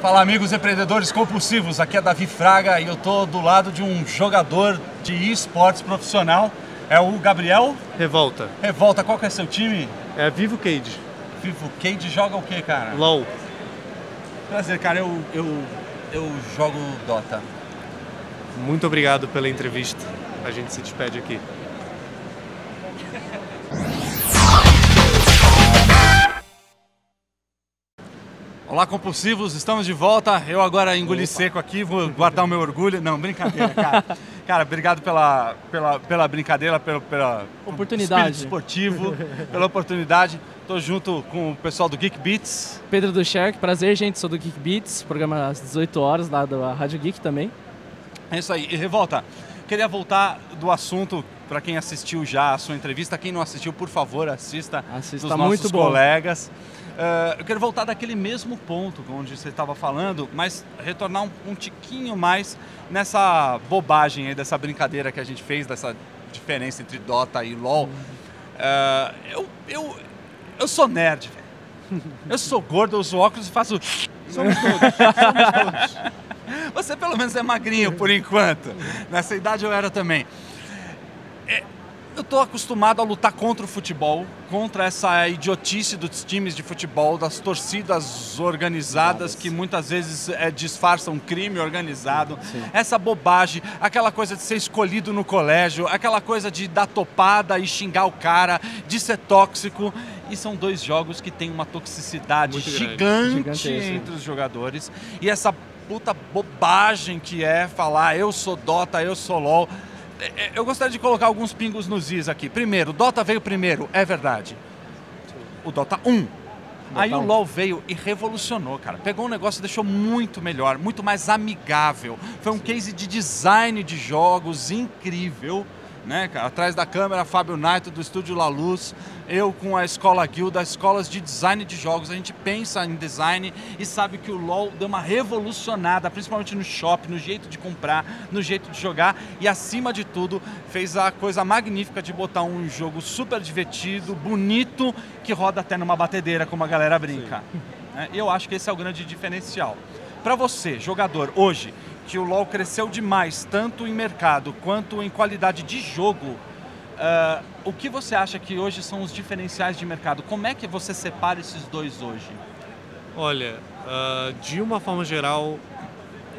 Fala, amigos empreendedores compulsivos, aqui é Davi Fraga e eu tô do lado de um jogador de esportes profissional, é o Gabriel Revolta. Revolta. Qual que é seu time? É Vivo Cage. Vivo Cage. Joga o que, cara? LOL. Prazer, cara, eu jogo Dota. Muito obrigado pela entrevista, a gente se despede aqui. Olá, compulsivos, estamos de volta. Eu agora engoli seco aqui, vou guardar o meu orgulho. Não, brincadeira, cara. Cara, obrigado pela brincadeira, pela oportunidade. Espírito esportivo, pela oportunidade. Tô junto com o pessoal do Geek Beats. Pedro do Sherk, prazer, gente, sou do Geek Beats, programa às 18 horas lá da Rádio Geek também. É isso aí. E Revolta, queria voltar do assunto para quem assistiu já a sua entrevista. Quem não assistiu, por favor, assista dos nossos muito colegas. Eu quero voltar daquele mesmo ponto onde você estava falando, mas retornar um tiquinho mais nessa bobagem aí, dessa brincadeira que a gente fez, dessa diferença entre Dota e LoL. Eu sou nerd, velho. Eu sou gordo, eu uso óculos e faço... Somos todos. Você pelo menos é magrinho por enquanto. Nessa idade eu era também. Eu estou acostumado a lutar contra o futebol, contra essa idiotice dos times de futebol, das torcidas organizadas que muitas vezes disfarçam crime organizado. Sim. Essa bobagem, aquela coisa de ser escolhido no colégio, aquela coisa de dar topada e xingar o cara, de ser tóxico. E são dois jogos que têm uma toxicidade gigante entre os jogadores. E essa puta bobagem que é falar eu sou Dota, eu sou LoL. Eu gostaria de colocar alguns pingos nos is aqui. Primeiro, o Dota veio primeiro, é verdade. O Dota 1. Aí o LoL veio e revolucionou, cara. Pegou um negócio e deixou muito melhor, muito mais amigável. Foi um case de design de jogos incrível, né, cara? Atrás da câmera, Fábio Naito, do Estúdio La Luz. Eu com a Escola Guild, as escolas de design de jogos. A gente pensa em design e sabe que o LoL deu uma revolucionada, principalmente no shop, no jeito de comprar, no jeito de jogar. E acima de tudo, fez a coisa magnífica de botar um jogo super divertido, bonito, que roda até numa batedeira, como a galera brinca. Eu acho que esse é o grande diferencial. Para você, jogador, hoje, que o LoL cresceu demais, tanto em mercado quanto em qualidade de jogo, o que você acha que hoje são os diferenciais de mercado? Como é que você separa esses dois hoje? Olha, de uma forma geral,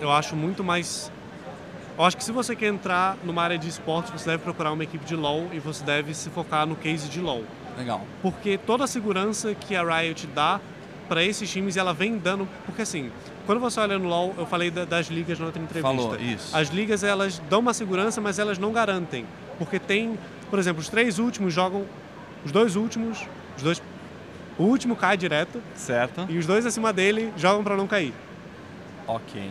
eu acho muito mais... Eu acho que se você quer entrar numa área de esportes, você deve procurar uma equipe de LoL e você deve se focar no case de LoL. Legal. Porque toda a segurança que a Riot dá para esses times, ela vem dando... Porque assim, quando você olha no LoL, eu falei das ligas na outra entrevista. Falou, isso. As ligas, elas dão uma segurança, mas elas não garantem. Porque tem, por exemplo, os 3 últimos jogam... Os 2 últimos... O último cai direto. Certo. E os 2 acima dele jogam para não cair. Ok.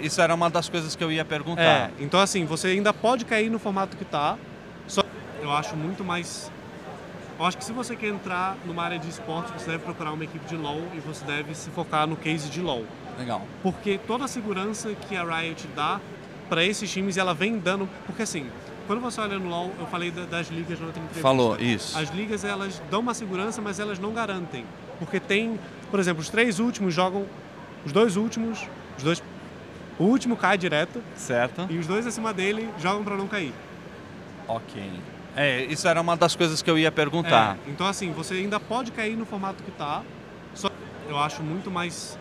Isso era uma das coisas que eu ia perguntar. Então assim, você ainda pode cair no formato que tá. Só eu acho muito mais... Eu acho que se você quer entrar numa área de esportes, você deve procurar uma equipe de LoL e você deve se focar no case de LoL. Legal. Porque toda a segurança que a Riot dá para esses times, ela vem dando... Porque assim, quando você olha no LoL, eu falei das ligas na outra entrevista. Falou, isso. As ligas, elas dão uma segurança, mas elas não garantem. Porque tem, por exemplo, os 3 últimos jogam... Os 2 últimos... O último cai direto. Certo. E os 2 acima dele jogam para não cair. Ok. Isso era uma das coisas que eu ia perguntar. Então assim, você ainda pode cair no formato que tá. Só eu acho muito mais...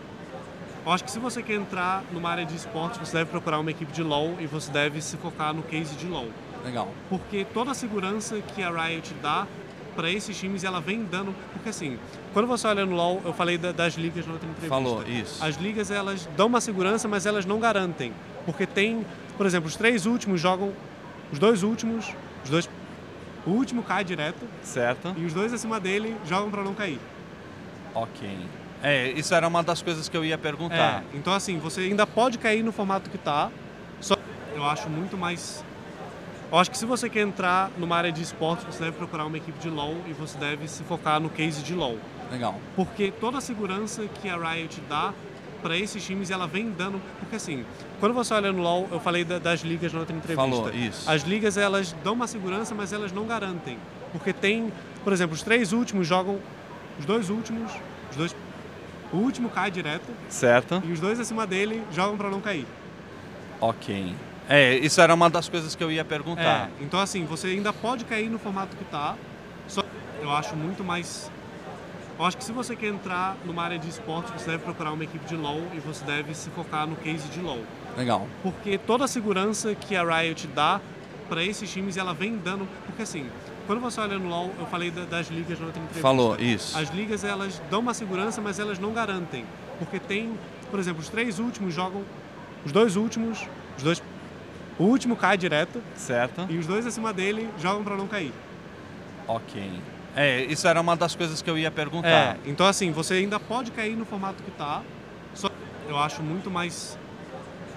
Eu acho que se você quer entrar numa área de esportes, você deve procurar uma equipe de LoL e você deve se focar no case de LoL. Legal. Porque toda a segurança que a Riot dá para esses times, ela vem dando... Porque assim, quando você olha no LoL, eu falei das ligas na outra entrevista. Falou, isso. As ligas, elas dão uma segurança, mas elas não garantem. Porque tem, por exemplo, os 3 últimos jogam... Os 2 últimos... O último cai direto. Certo. E os 2 acima dele jogam para não cair. Ok. Isso era uma das coisas que eu ia perguntar. Então assim, você ainda pode cair no formato que tá. Só eu acho muito mais... Eu acho que se você quer entrar numa área de esportes, você deve procurar uma equipe de LoL e você deve se focar no case de LoL. Legal. Porque toda a segurança que a Riot dá para esses times, ela vem dando... Porque assim, quando você olha no LoL, eu falei das ligas na outra entrevista. Falou, isso. As ligas, elas dão uma segurança, mas elas não garantem. Porque tem, por exemplo, os 3 últimos jogam... Os 2 últimos... O O último cai direto Certo. e os dois acima dele jogam para não cair. Ok. Isso era uma das coisas que eu ia perguntar. Então assim, você ainda pode cair no formato que tá, só eu acho muito mais... Eu acho que se você quer entrar numa área de esportes, você deve procurar uma equipe de LoL e você deve se focar no case de LoL. Legal. Porque toda a segurança que a Riot dá para esses times, ela vem dando... Porque assim, quando você olha no LoL, eu falei das ligas na outra entrevista. Falou, isso. As ligas, elas dão uma segurança, mas elas não garantem. Porque tem, por exemplo, os 3 últimos jogam... Os 2 últimos... O último cai direto Certo. e os 2 acima dele jogam para não cair. Ok. Isso era uma das coisas que eu ia perguntar. Então assim, você ainda pode cair no formato que tá, só eu acho muito mais...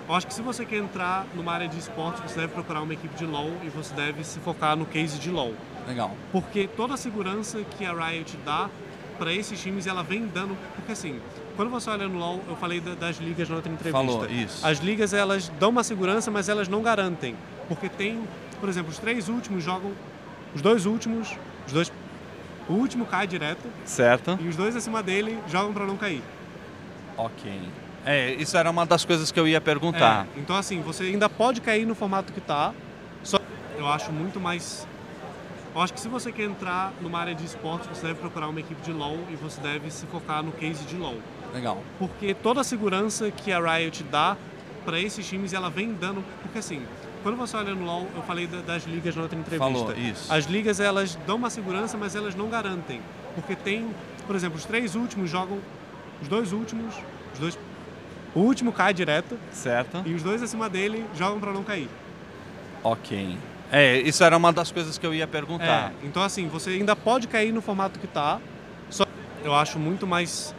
Eu acho que se você quer entrar numa área de esportes, você deve procurar uma equipe de LoL e você deve se focar no case de LoL. Legal. Porque toda a segurança que a Riot dá para esses times, ela vem dando... Porque assim, quando você olha no LoL, eu falei das ligas na outra entrevista. Falou, isso. As ligas, elas dão uma segurança, mas elas não garantem. Porque tem, por exemplo, os 3 últimos jogam... Os 2 últimos... O último cai direto Certo. e os 2 acima dele jogam para não cair. Ok. Isso era uma das coisas que eu ia perguntar. Então assim, você ainda pode cair no formato que tá, só eu acho muito mais... Eu acho que se você quer entrar numa área de esportes, você deve procurar uma equipe de LoL e você deve se focar no case de LoL. Legal. Porque toda a segurança que a Riot dá para esses times, ela vem dando... Porque assim, quando você olha no LoL, eu falei das ligas na outra entrevista. Falou, isso. As ligas, elas dão uma segurança, mas elas não garantem. Porque tem, por exemplo, os 3 últimos jogam... Os 2 últimos... O último cai direto Certo. e os 2 acima dele jogam para não cair. Ok. Isso era uma das coisas que eu ia perguntar. Então assim, você ainda pode cair no formato que tá, só eu acho muito mais...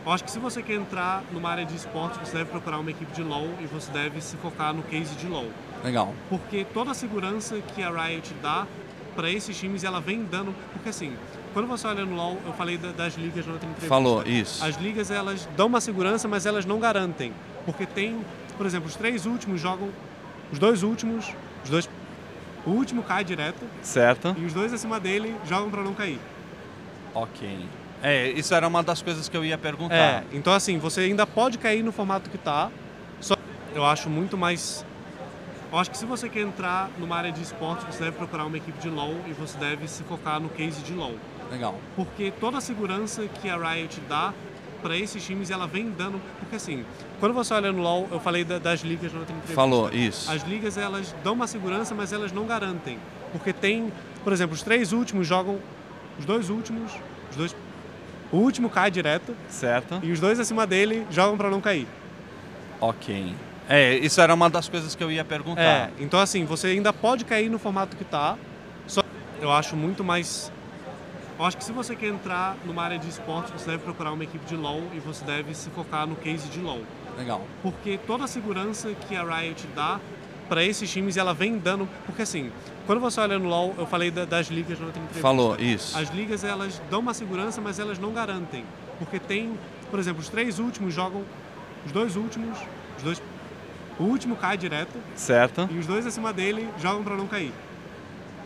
Eu acho que se você quer entrar numa área de esportes, você deve procurar uma equipe de LoL e você deve se focar no case de LoL. Legal. Porque toda a segurança que a Riot dá para esses times, ela vem dando... Porque assim, quando você olha no LoL, eu falei das ligas na outra entrevista. Falou, isso. As ligas, elas dão uma segurança, mas elas não garantem. Porque tem, por exemplo, os 3 últimos jogam... Os 2 últimos... O último cai direto Certo. e os 2 acima dele jogam para não cair. Ok. Isso era uma das coisas que eu ia perguntar. Então assim, você ainda pode cair no formato que tá, só eu acho muito mais... Eu acho que se você quer entrar numa área de esportes, você deve procurar uma equipe de LoL e você deve se focar no case de LoL. Legal. Porque toda a segurança que a Riot dá para esses times, ela vem dando... Porque assim, quando você olha no LoL, eu falei das ligas na outra entrevista. Falou, isso. As ligas, elas dão uma segurança, mas elas não garantem. Porque tem, por exemplo, os 3 últimos jogam... Os 2 últimos... O último cai direto Certo. e os 2 acima dele jogam para não cair. Ok. Isso era uma das coisas que eu ia perguntar. Então assim, você ainda pode cair no formato que tá, só eu acho muito mais... Eu acho que se você quer entrar numa área de esportes, você deve procurar uma equipe de LoL e você deve se focar no case de LoL. Legal. Porque toda a segurança que a Riot dá para esses times, ela vem dando... Porque assim, quando você olha no LoL, eu falei das ligas na outra entrevista. Falou, isso. As ligas, elas dão uma segurança, mas elas não garantem. Porque tem, por exemplo, os 3 últimos jogam... Os 2 últimos... O último cai direto Certo. e os 2 acima dele jogam para não cair.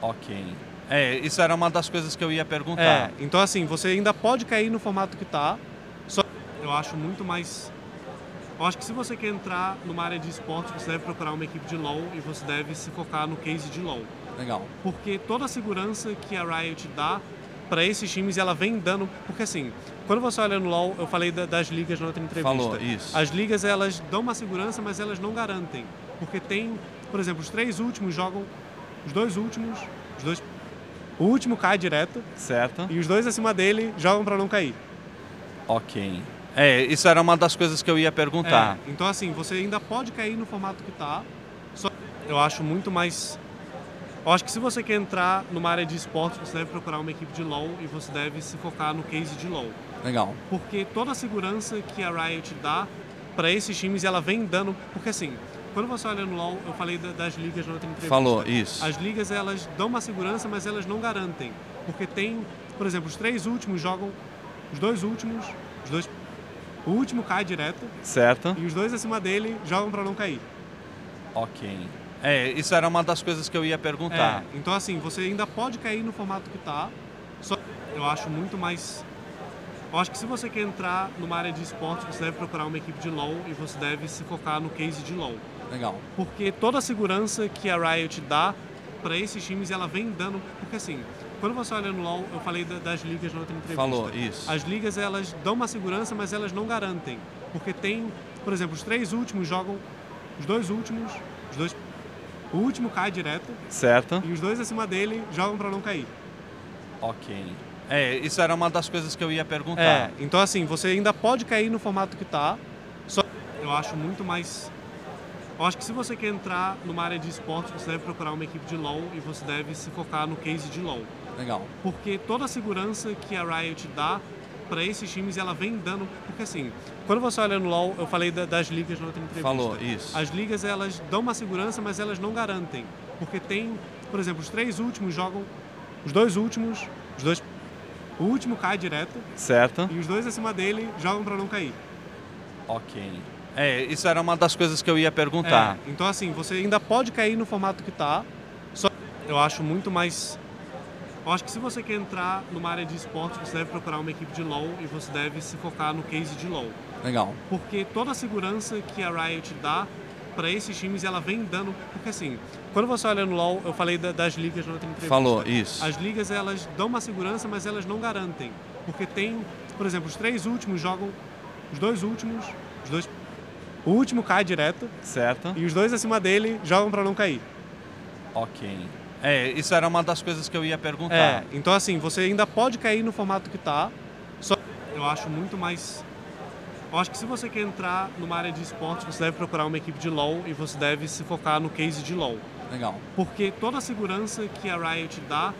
Ok. Isso era uma das coisas que eu ia perguntar. Então assim, você ainda pode cair no formato que tá, só eu acho muito mais... Eu acho que se você quer entrar numa área de esportes, você deve procurar uma equipe de LoL e você deve se focar no case de LoL. Legal. Porque toda a segurança que a Riot dá para esses times, ela vem dando... Porque assim, quando você olha no LoL, eu falei das ligas na outra entrevista. Falou, isso. As ligas, elas dão uma segurança, mas elas não garantem. Porque tem, por exemplo, os 3 últimos jogam... Os 2 últimos... O último cai direto Certo. e os 2 acima dele jogam para não cair. Ok. Isso era uma das coisas que eu ia perguntar. Então assim, você ainda pode cair no formato que tá, só eu acho muito mais... Eu acho que se você quer entrar numa área de esportes, você deve procurar uma equipe de LoL e você deve se focar no case de LoL. Legal. Porque toda a segurança que a Riot dá para esses times, ela vem dando... Porque assim, quando você olha no LoL, eu falei das ligas na outra entrevista. Falou, isso. As ligas, elas dão uma segurança, mas elas não garantem. Porque tem, por exemplo, os 3 últimos jogam... Os 2 últimos... O último cai direto Certo. e os 2 acima dele jogam para não cair. Ok. Isso era uma das coisas que eu ia perguntar. Então assim, você ainda pode cair no formato que tá, só eu acho muito mais... Eu acho que se você quer entrar numa área de esportes, você deve procurar uma equipe de LoL e você deve se focar no case de LoL. Legal. Porque toda a segurança que a Riot dá para esses times, ela vem dando... Porque assim, quando você olha no LoL, eu falei das ligas na outra entrevista. Falou, isso. As ligas, elas dão uma segurança, mas elas não garantem. Porque tem, por exemplo, os 3 últimos jogam... Os 2 últimos... O último cai direto. Certo. E os 2 acima dele jogam para não cair. Ok. Isso era uma das coisas que eu ia perguntar. Então assim, você ainda pode cair no formato que tá. Só eu acho muito mais... Eu acho que se você quer entrar numa área de esportes, você deve procurar uma equipe de LoL e você deve se focar no case de LoL. Legal. Porque toda a segurança que a Riot dá para esses times, ela vem dando... Porque assim, quando você olha no LoL, eu falei das ligas na outra entrevista. Falou, isso. As ligas, elas dão uma segurança, mas elas não garantem. Porque tem, por exemplo, os 3 últimos jogam... Os 2 últimos... O último cai direto. Certo. E os 2 acima dele jogam para não cair. Ok. Isso era uma das coisas que eu ia perguntar. Então assim, você ainda pode cair no formato que tá. Só eu acho muito mais... Eu acho que se você quer entrar numa área de esportes, você deve procurar uma equipe de LoL e você deve se focar no case de LoL. Legal. Porque toda a segurança que a Riot dá para esses times, ela vem dando... Porque assim, quando você olha no LoL, eu falei das ligas na outra entrevista. Falou, isso. As ligas, elas dão uma segurança, mas elas não garantem. Porque tem, por exemplo, os 3 últimos jogam... Os 2 últimos... O último cai direto. Certo. E os 2 acima dele jogam para não cair. Ok. Isso era uma das coisas que eu ia perguntar. Então assim, você ainda pode cair no formato que tá. Só eu acho muito mais... Eu acho que se você quer entrar numa área de esportes, você deve procurar uma equipe de LoL e você deve se focar no case de LoL. Legal. Porque toda a segurança que a Riot dá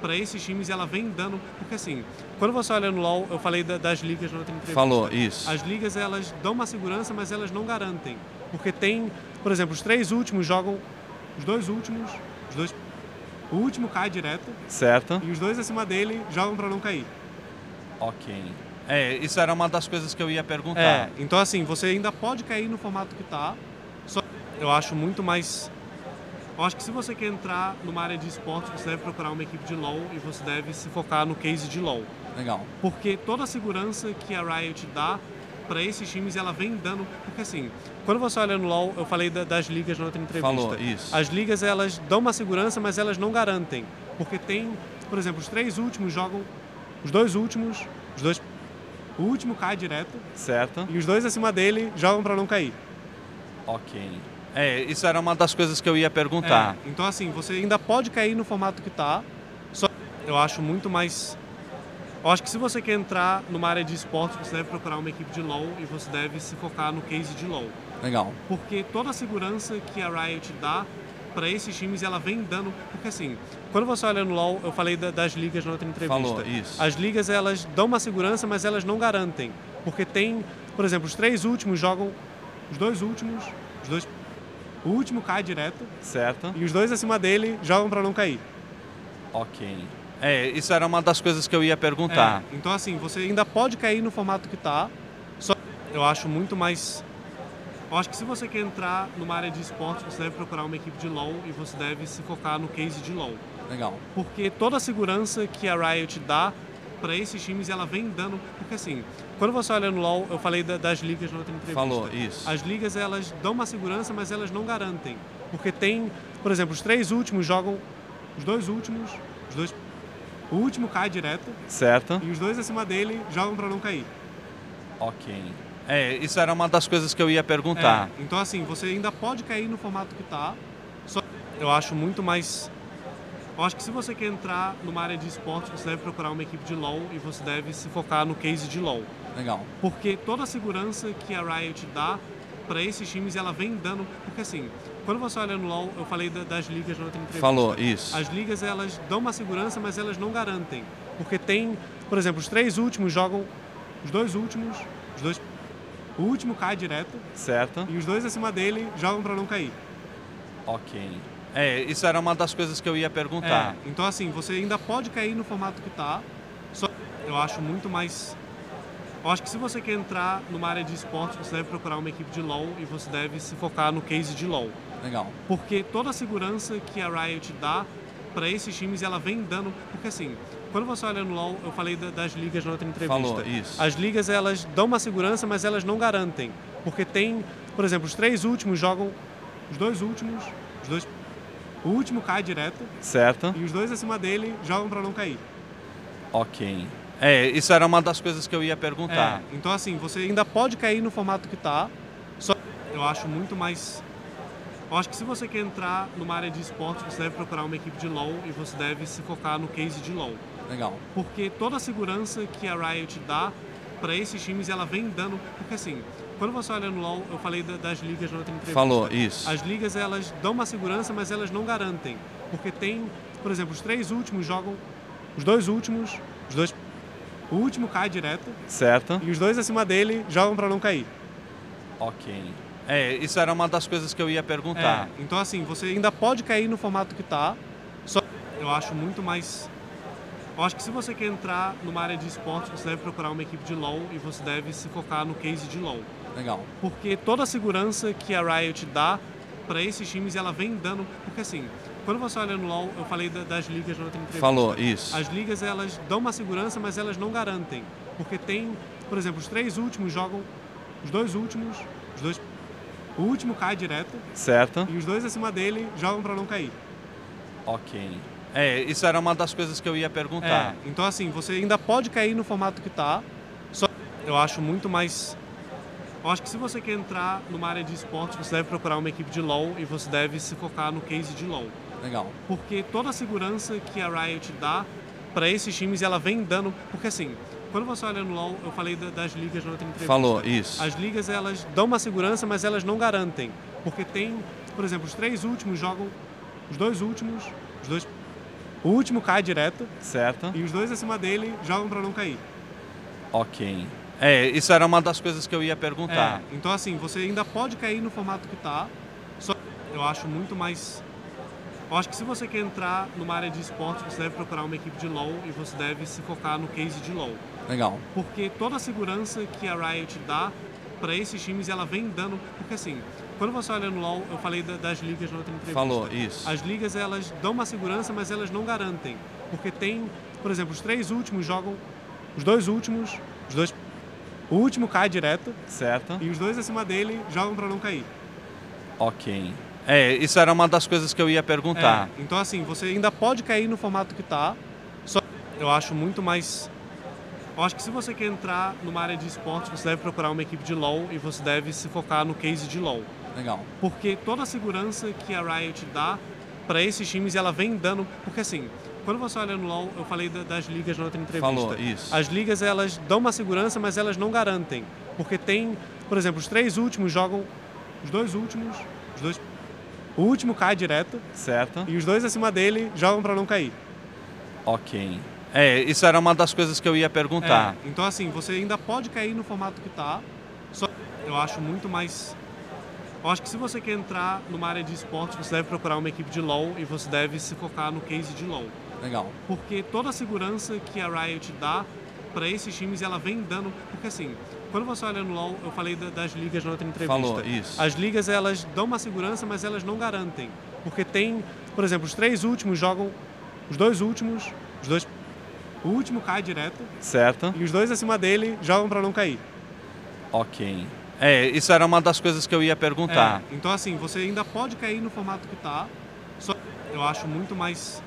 para esses times, ela vem dando... Porque assim, quando você olha no LoL, eu falei das ligas na outra entrevista. Falou, isso. As ligas, elas dão uma segurança, mas elas não garantem. Porque tem, por exemplo, os 3 últimos jogam... Os 2 últimos... O último cai direto. Certo. E os 2 acima dele jogam para não cair. Ok. Isso era uma das coisas que eu ia perguntar. Então assim, você ainda pode cair no formato que tá. Só eu acho muito mais... Eu acho que se você quer entrar numa área de esportes, você deve procurar uma equipe de LoL e você deve se focar no case de LoL. Legal. Porque toda a segurança que a Riot dá para esses times, ela vem dando... Porque assim, quando você olha no LoL, eu falei das ligas na outra entrevista. Falou, isso. As ligas, elas dão uma segurança, mas elas não garantem. Porque tem, por exemplo, os 3 últimos jogam... Os 2 últimos... O último cai direto. Certo. E os 2 acima dele jogam para não cair. Ok. Isso era uma das coisas que eu ia perguntar. Então assim, você ainda pode cair no formato que tá. Só eu acho muito mais... Eu acho que se você quer entrar numa área de esportes, você deve procurar uma equipe de LoL e você deve se focar no case de LoL. Legal. Porque toda a segurança que a Riot dá para esses times, ela vem dando... Porque assim, quando você olha no LoL, eu falei das ligas na outra entrevista. Falou, isso. As ligas, elas dão uma segurança, mas elas não garantem. Porque tem, por exemplo, os 3 últimos jogam... Os 2 últimos... O último cai direto. Certo. E os 2 acima dele jogam para não cair. Ok. Isso era uma das coisas que eu ia perguntar. Então assim, você ainda pode cair no formato que tá. Só eu acho muito mais... Eu acho que se você quer entrar numa área de esportes, você deve procurar uma equipe de LoL e você deve se focar no case de LoL. Legal. Porque toda a segurança que a Riot dá para esses times, ela vem dando... Porque assim, quando você olha no LoL, eu falei das ligas na outra entrevista. Falou, isso. As ligas, elas dão uma segurança, mas elas não garantem. Porque tem, por exemplo, os 3 últimos jogam... Os 2 últimos... O último cai direto. Certo. E os 2 acima dele jogam para não cair. Ok. Isso era uma das coisas que eu ia perguntar. Então assim, você ainda pode cair no formato que tá. Só eu acho muito mais... Eu acho que se você quer entrar numa área de esportes, você deve procurar uma equipe de LoL e você deve se focar no case de LoL. Legal. Porque toda a segurança que a Riot dá para esses times, ela vem dando... Porque assim, quando você olha no LoL, eu falei das ligas na outra entrevista. Falou, isso. As ligas, elas dão uma segurança, mas elas não garantem. Porque tem, por exemplo, os 3 últimos jogam... Os 2 últimos... O último cai direto. Certo. E os 2 acima dele jogam para não cair. Ok. Isso era uma das coisas que eu ia perguntar. Então assim, você ainda pode cair no formato que tá. Só eu acho muito mais... Eu acho que se você quer entrar numa área de esportes, você deve procurar uma equipe de LoL e você deve se focar no case de LoL. Legal. Porque toda a segurança que a Riot dá para esses times, ela vem dando... Porque assim, quando você olha no LoL, eu falei das ligas na outra entrevista. Falou, isso. As ligas, elas dão uma segurança, mas elas não garantem. Porque tem, por exemplo, os 3 últimos jogam, os 2 últimos, o último cai direto. Certo. E os 2 acima dele jogam para não cair. Ok. Isso era uma das coisas que eu ia perguntar. Então assim, você ainda pode cair no formato que tá, só eu acho muito mais... Eu acho que se você quer entrar numa área de esporte, você deve procurar uma equipe de LoL e você deve se focar no case de LoL. Legal. Porque toda a segurança que a Riot dá para esses times, ela vem dando... Porque assim, quando você olha no LoL, eu falei das ligas na outra entrevista. Falou, isso. As ligas, elas dão uma segurança, mas elas não garantem. Porque tem, por exemplo, os 3 últimos jogam, os 2 últimos, o último cai direto. Certo. E os 2 acima dele jogam para não cair. Ok. Isso era uma das coisas que eu ia perguntar. Então assim, você ainda pode cair no formato que tá, só eu acho muito mais... Eu acho que se você quer entrar numa área de esporte, você deve procurar uma equipe de LoL e você deve se focar no case de LoL. Legal. Porque toda a segurança que a Riot dá para esses times, ela vem dando... Porque assim, quando você olha no LoL, eu falei das ligas na outra entrevista. Falou, isso. As ligas, elas dão uma segurança, mas elas não garantem. Porque tem, por exemplo, os 3 últimos jogam, os 2 últimos, o último cai direto. Certo. E os 2 acima dele jogam para não cair. Ok. Isso era uma das coisas que eu ia perguntar. Então assim, você ainda pode cair no formato que tá, só eu acho muito mais... Eu acho que se você quer entrar numa área de esporte, você deve procurar uma equipe de LoL e você deve se focar no case de LoL. Legal. Porque toda a segurança que a Riot dá para esses times, ela vem dando... Porque assim, quando você olha no LoL, eu falei das ligas na outra entrevista. Falou, isso. As ligas, elas dão uma segurança, mas elas não garantem. Porque tem, por exemplo, os 3 últimos jogam, os 2 últimos, o último cai direto. Certo. E os 2 acima dele jogam para não cair. Ok. Isso era uma das coisas que eu ia perguntar. Então assim, você ainda pode cair no formato que tá, só eu acho muito mais... Eu acho que se você quer entrar numa área de esporte, você deve procurar uma equipe de LoL e você deve se focar no case de LoL. Legal. Porque toda a segurança que a Riot dá para esses times, ela vem dando... Porque assim, quando você olha no LoL, eu falei das ligas na outra entrevista. Falou, isso. As ligas, elas dão uma segurança, mas elas não garantem. Porque tem, por exemplo, os 3 últimos jogam, os 2 últimos, o último cai direto. Certo. E os 2 acima dele jogam para não cair. Ok. Isso era uma das coisas que eu ia perguntar. Então assim, você ainda pode cair no formato que tá, só eu acho muito mais... Eu acho que se você quer entrar numa área de esporte, você deve procurar uma equipe de LoL e você deve se focar no case de LoL. Legal. Porque toda a segurança que a Riot dá para esses times, ela vem dando... Porque assim, quando você olha no LoL, eu falei das ligas na outra entrevista. Falou, isso. As ligas, elas dão uma segurança, mas elas não garantem. Porque tem, por exemplo, os 3 últimos jogam, os 2 últimos, o último cai direto. Certo. E os 2 acima dele jogam para não cair. Ok. Isso era uma das coisas que eu ia perguntar. Então assim, você ainda pode cair no formato que tá, só eu acho muito mais... Eu acho que se você quer entrar numa área de esporte, você deve procurar uma equipe de LoL e você deve se focar no case de LoL. Legal. Porque toda a segurança que a Riot dá para esses times, ela vem dando... Porque assim, quando você olha no LoL, eu falei das ligas na outra entrevista. Falou, isso. As ligas, elas dão uma segurança, mas elas não garantem. Porque tem, por exemplo, os 3 últimos jogam, os 2 últimos, o último cai direto. Certo. E os 2 acima dele jogam para não cair. Ok. Isso era uma das coisas que eu ia perguntar. Então assim, você ainda pode cair no formato que tá, só eu acho muito mais...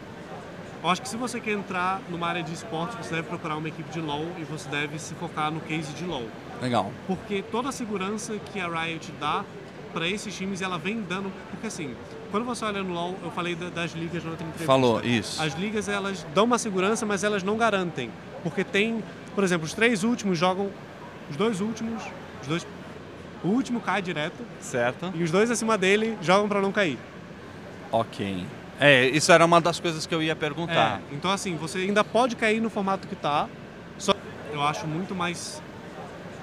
Eu acho que se você quer entrar numa área de esporte, você deve procurar uma equipe de LoL e você deve se focar no case de LoL. Legal. Porque toda a segurança que a Riot dá para esses times, ela vem dando... Porque assim, quando você olha no LoL, eu falei das ligas na outra entrevista. Falou, isso. As ligas, elas dão uma segurança, mas elas não garantem. Porque tem, por exemplo, os 3 últimos jogam, os 2 últimos, o último cai direto. Certo. E os 2 acima dele jogam para não cair. Ok. Isso era uma das coisas que eu ia perguntar. Então assim, você ainda pode cair no formato que tá, só eu acho muito mais...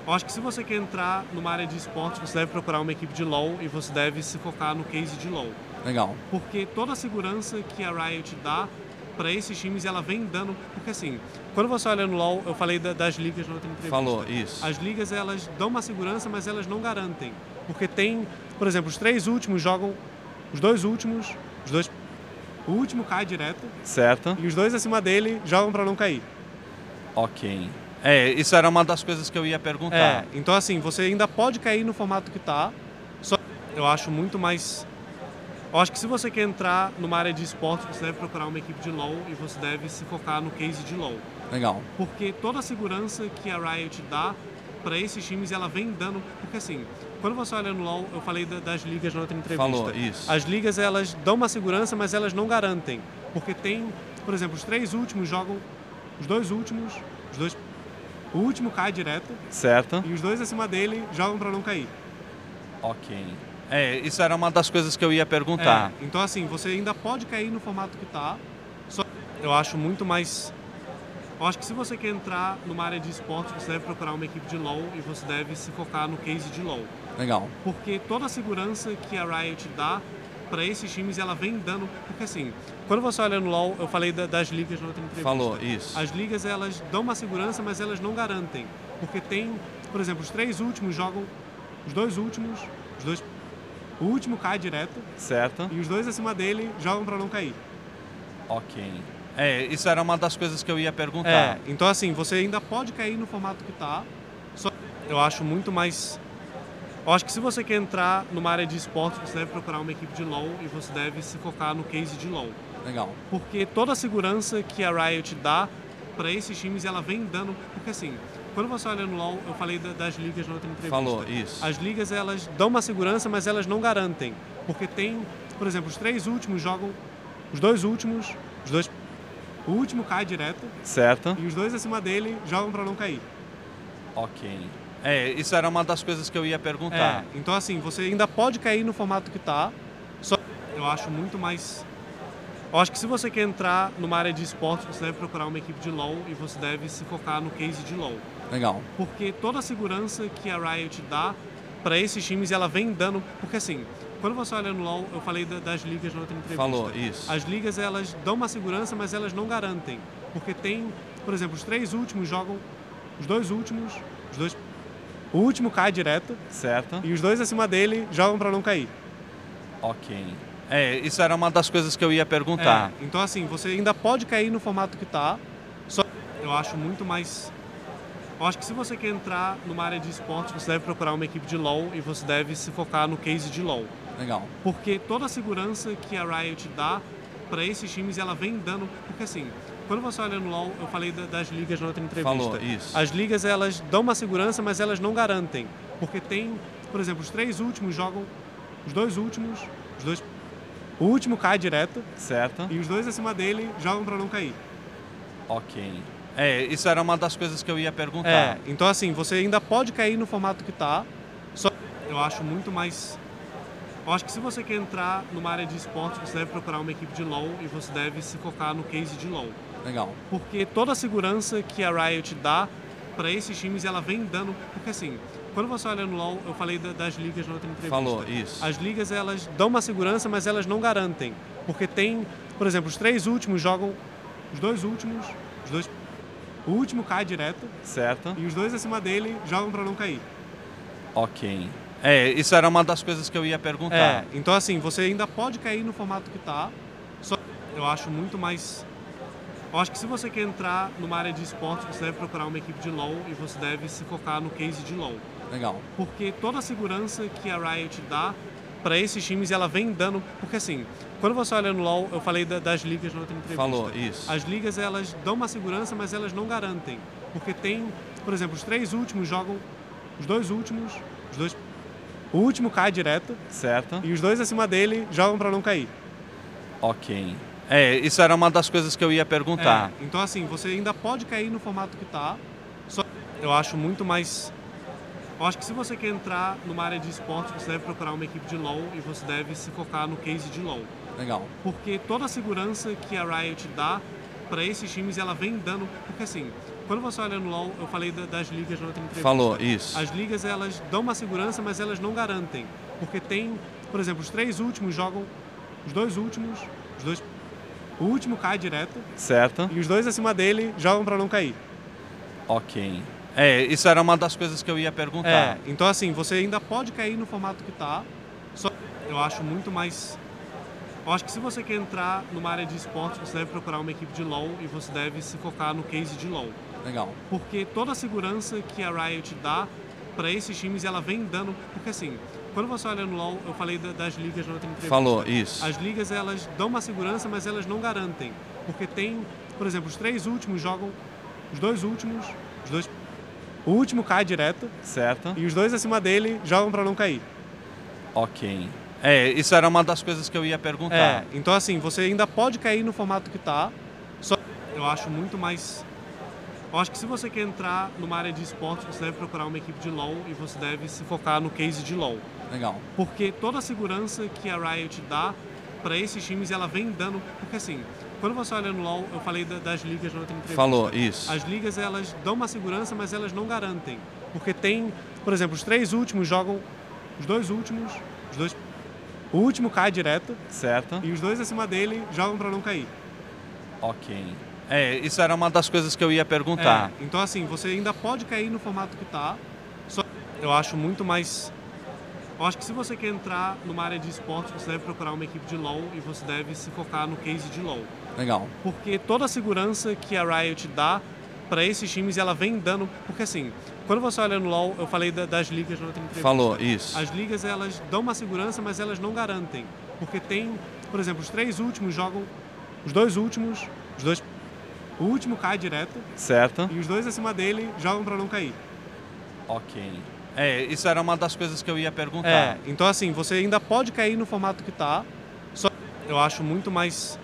Eu acho que se você quer entrar numa área de esporte, você deve procurar uma equipe de LoL e você deve se focar no case de LoL. Legal. Porque toda a segurança que a Riot dá para esses times, ela vem dando... Porque assim, quando você olha no LoL, eu falei das ligas na outra entrevista. Falou, isso. As ligas, elas dão uma segurança, mas elas não garantem. Porque tem, por exemplo, os 3 últimos jogam, os 2 últimos, o último cai direto Certo. e os dois acima dele jogam para não cair. Ok. Isso era uma das coisas que eu ia perguntar. Então assim, você ainda pode cair no formato que tá, só eu acho muito mais... Eu acho que se você quer entrar numa área de esportes, você deve procurar uma equipe de LoL e você deve se focar no case de LoL. Legal. Porque toda a segurança que a Riot dá para esses times, ela vem dando... Porque assim, quando você olha no LoL, eu falei das ligas na outra entrevista. Falou, isso. As ligas, elas dão uma segurança, mas elas não garantem. Porque tem, por exemplo, os 3 últimos jogam... Os 2 últimos... O último cai direto Certo. e os 2 acima dele jogam para não cair. Ok. Isso era uma das coisas que eu ia perguntar. Então assim, você ainda pode cair no formato que tá, só eu acho muito mais... Eu acho que se você quer entrar numa área de esportes, você deve procurar uma equipe de LoL e você deve se focar no case de LoL. Legal. Porque toda a segurança que a Riot dá para esses times, ela vem dando... Porque assim, quando você olha no LoL, eu falei das ligas na outra entrevista. Falou, isso. As ligas, elas dão uma segurança, mas elas não garantem. Porque tem, por exemplo, os 3 últimos jogam... Os 2 últimos... O último cai direto Certo. e os 2 acima dele jogam para não cair. Ok. Isso era uma das coisas que eu ia perguntar. Então assim, você ainda pode cair no formato que tá, só eu acho muito mais... Eu acho que se você quer entrar numa área de esportes, você deve procurar uma equipe de LoL e você deve se focar no case de LoL. Legal. Porque toda a segurança que a Riot dá para esses times, ela vem dando... Porque assim, quando você olha no LoL, eu falei das ligas na outra entrevista. Falou, isso. As ligas, elas dão uma segurança, mas elas não garantem. Porque tem, por exemplo, os 3 últimos jogam... Os 2 últimos... O último cai direto Certo. e os 2 acima dele jogam para não cair. Ok. Isso era uma das coisas que eu ia perguntar. Então assim, você ainda pode cair no formato que tá, só eu acho muito mais... Eu acho que se você quer entrar numa área de esportes, você deve procurar uma equipe de LoL e você deve se focar no case de LoL. Legal. Porque toda a segurança que a Riot dá para esses times, ela vem dando... Porque assim, quando você olha no LoL, eu falei das ligas na outra entrevista. Falou, isso. As ligas, elas dão uma segurança, mas elas não garantem. Porque tem, por exemplo, os 3 últimos jogam... Os 2 últimos... O último cai direto Certo. e os 2 acima dele jogam para não cair. Ok. Isso era uma das coisas que eu ia perguntar. Então assim, você ainda pode cair no formato que tá, só eu acho muito mais... Eu acho que se você quer entrar numa área de esportes, você deve procurar uma equipe de LoL e você deve se focar no case de LoL. Legal. Porque toda a segurança que a Riot dá para esses times, ela vem dando... Porque assim, quando você olha no LoL, eu falei das ligas na outra entrevista. Falou, isso. As ligas, elas dão uma segurança, mas elas não garantem. Porque tem, por exemplo, os 3 últimos jogam... Os 2 últimos... O último cai direto Certo. e os 2 acima dele jogam para não cair. Ok. Isso era uma das coisas que eu ia perguntar. Então assim, você ainda pode cair no formato que tá, só eu acho muito mais... Eu acho que se você quer entrar numa área de esportes, você deve procurar uma equipe de LoL e você deve se focar no case de LoL. Legal. Porque toda a segurança que a Riot dá para esses times, ela vem dando... Porque assim, quando você olha no LoL, eu falei das ligas na outra entrevista. Falou, isso. As ligas, elas dão uma segurança, mas elas não garantem. Porque tem, por exemplo, os 3 últimos jogam... Os 2 últimos... O último cai direto Certo. e os 2 acima dele jogam para não cair. Ok. Isso era uma das coisas que eu ia perguntar. Então assim, você ainda pode cair no formato que tá, só eu acho muito mais... Eu acho que se você quer entrar numa área de esportes, você deve procurar uma equipe de LoL e você deve se focar no case de LoL. Legal. Porque toda a segurança que a Riot dá para esses times, ela vem dando... Porque assim, quando você olha no LoL, eu falei das ligas na outra entrevista. Falou, isso. As ligas, elas dão uma segurança, mas elas não garantem. Porque tem, por exemplo, os 3 últimos jogam... Os 2 últimos... O último cai direto Certo. e os 2 acima dele jogam para não cair. Ok. Isso era uma das coisas que eu ia perguntar. Então assim, você ainda pode cair no formato que tá, só eu acho muito mais... Eu acho que se você quer entrar numa área de esportes, você deve procurar uma equipe de LoL e você deve se focar no case de LoL. Legal. Porque toda a segurança que a Riot dá para esses times, ela vem dando... Porque assim, quando você olha no LoL, eu falei das ligas na outra entrevista. Falou, isso. As ligas, elas dão uma segurança, mas elas não garantem. Porque tem, por exemplo, os 3 últimos jogam... Os 2 últimos... O último cai direto Certo. e os 2 acima dele jogam para não cair. Ok. Isso era uma das coisas que eu ia perguntar. Então assim, você ainda pode cair no formato que tá, só eu acho muito mais... Eu acho que se você quer entrar numa área de esportes, você deve procurar uma equipe de LoL e você deve se focar no case de LoL. Legal. Porque toda a segurança que a Riot dá para esses times, ela vem dando... Porque assim, quando você olha no LoL, eu falei das ligas na outra entrevista. Falou, isso. As ligas, elas dão uma segurança, mas elas não garantem. Porque tem, por exemplo, os 3 últimos jogam... Os 2 últimos... O último cai direto. Certo. E os 2 acima dele jogam para não cair. Ok. Isso era uma das coisas que eu ia perguntar. Então assim, você ainda pode cair no formato que tá. Só eu acho muito mais... Eu acho que se você quer entrar numa área de esportes, você deve procurar uma equipe de LoL e você deve se focar no case de LoL. Legal. Porque toda a segurança que a Riot dá para esses times, ela vem dando... Porque assim, quando você olha no LoL, eu falei das ligas na outra entrevista. Falou, isso. As ligas, elas dão uma segurança, mas elas não garantem. Porque tem, por exemplo, os 3 últimos jogam... Os 2 últimos... O último cai direto. Certo. E os 2 acima dele jogam para não cair. Ok. Isso era uma das coisas que eu ia perguntar. Então assim, você ainda pode cair no formato que tá. Só eu acho muito mais... Eu acho que se você quer entrar numa área de esportes, você deve procurar uma equipe de LoL e você deve se focar no case de LoL. Legal. Porque toda a segurança que a Riot dá para esses times, ela vem dando... Porque assim, quando você olha no LoL, eu falei das ligas na outra entrevista. Falou, isso. As ligas, elas dão uma segurança, mas elas não garantem. Porque tem, por exemplo, os 3 últimos jogam... Os 2 últimos... O último cai direto. Certo. E os 2 acima dele jogam para não cair. Ok. Isso era uma das coisas que eu ia perguntar. Então assim, você ainda pode cair no formato que tá. Só eu acho muito mais...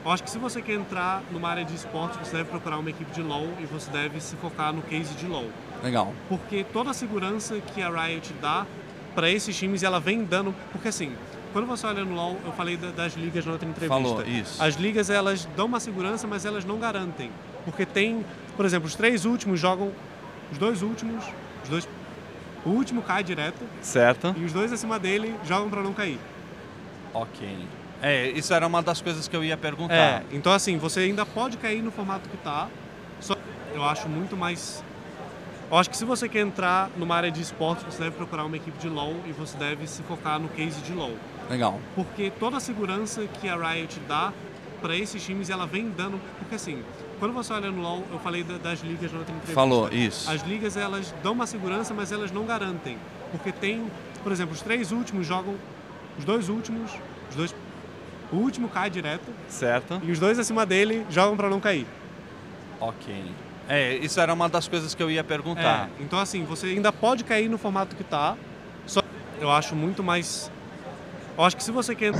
Eu acho que se você quer entrar numa área de esportes, você deve procurar uma equipe de LoL e você deve se focar no case de LoL. Legal. Porque toda a segurança que a Riot dá para esses times, ela vem dando... Porque assim, quando você olha no LoL, eu falei das ligas na outra entrevista. Falou, isso. As ligas, elas dão uma segurança, mas elas não garantem. Porque tem, por exemplo, os 3 últimos jogam... Os 2 últimos... O último cai direto. Certo. E os 2 acima dele jogam para não cair. Ok. Isso era uma das coisas que eu ia perguntar. Então assim, você ainda pode cair no formato que tá. Só eu acho muito mais... Eu acho que se você quer entrar numa área de esportes, você deve procurar uma equipe de LoL e você deve se focar no case de LoL. Legal. Porque toda a segurança que a Riot dá para esses times, ela vem dando... Porque assim, quando você olha no LoL, eu falei das ligas na outra entrevista. Falou, isso. As ligas, elas dão uma segurança, mas elas não garantem. Porque tem, por exemplo, os 3 últimos jogam... Os 2 últimos... O último cai direto. Certo. E os 2 acima dele jogam para não cair. Ok. Isso era uma das coisas que eu ia perguntar. Então assim, você ainda pode cair no formato que tá. Só eu acho muito mais... Eu acho que se você quer...